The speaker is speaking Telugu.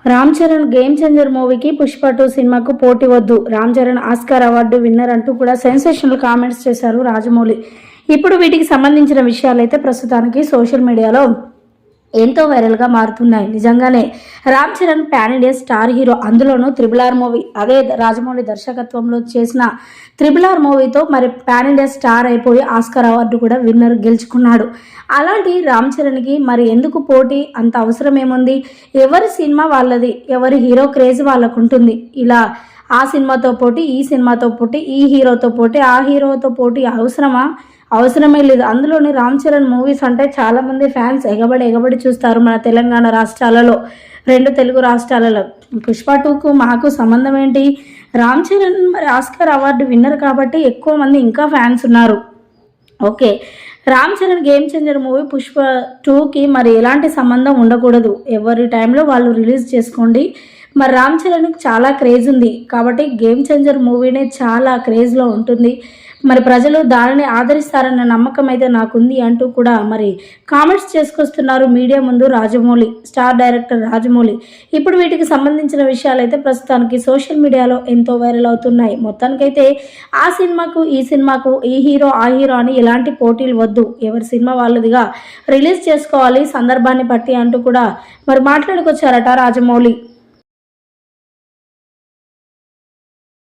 రామ్ చరణ్ గేమ్ చేంజర్ మూవీకి పుష్ప 2 సినిమాకు పోటీ వద్దు, Ram Charan Oscar award winner అంటూ కూడా సెన్సేషనల్ కామెంట్స్ చేశారు రాజమౌళి. ఇప్పుడు వీటికి సంబంధించిన విషయాలైతే ప్రస్తుతానికి సోషల్ మీడియాలో ఎంతో వైరల్గా మారుతున్నాయి. నిజంగానే Ram Charan pan India star hero, అందులోనూ RRR మూవీ, అదే రాజమౌళి దర్శకత్వంలో చేసిన RRR మూవీతో మరి పాన్ ఇండియా స్టార్ అయిపోయి ఆస్కార్ అవార్డు కూడా విన్నర్ గెలుచుకున్నాడు. అలాంటి రామ్ చరణ్కి మరి ఎందుకు పోటీ, అంత అవసరం ఏముంది? ఎవరి సినిమా వాళ్ళది, ఎవరి హీరో క్రేజ్ వాళ్ళకు ఉంటుంది. ఇలా ఆ సినిమాతో పోటీ, ఈ సినిమాతో పోటీ, ఈ హీరోతో పోటీ, ఆ హీరోతో పోటీ అవసరమా? అవసరమే లేదు. అందులోని రామ్ చరణ్ మూవీస్ అంటే చాలామంది ఫ్యాన్స్ ఎగబడి చూస్తారు మన తెలంగాణ రాష్ట్రాలలో, 2 తెలుగు రాష్ట్రాలలో. పుష్ప 2కు మాకు సంబంధం ఏంటి? రామ్ చరణ్ మరి ఆస్కార్ అవార్డు విన్నర్ కాబట్టి ఎక్కువ మంది ఇంకా ఫ్యాన్స్ ఉన్నారు. Okay, Ram Charan game changer movie Pushpa 2కి మరి ఎలాంటి సంబంధం ఉండకూడదు. ఎవరి టైంలో వాళ్ళు రిలీజ్ చేసుకోండి. మరి రామ్ చరణ్కి చాలా క్రేజ్ ఉంది కాబట్టి గేమ్ చేంజర్ మూవీనే చాలా క్రేజ్లో ఉంటుంది. మరి ప్రజలు దానిని ఆదరిస్తారన్న నమ్మకం అయితే నాకుంది అంటూ కూడా మరి కామెంట్స్ చేసుకొస్తున్నారు మీడియా ముందు రాజమౌళి, స్టార్ డైరెక్టర్ రాజమౌళి. ఇప్పుడు వీటికి సంబంధించిన విషయాలు అయితే ప్రస్తుతానికి సోషల్ మీడియాలో ఎంతో వైరల్ అవుతున్నాయి. మొత్తానికైతే ఆ సినిమాకు ఈ సినిమాకు, ఈ హీరో ఆ హీరో అని ఎలాంటి పోటీలు వద్దు, ఎవరి సినిమా వాళ్ళదిగా రిలీజ్ చేసుకోవాలి సందర్భాన్ని బట్టి అంటూ కూడా మరి మాట్లాడుకొచ్చారట రాజమౌళి.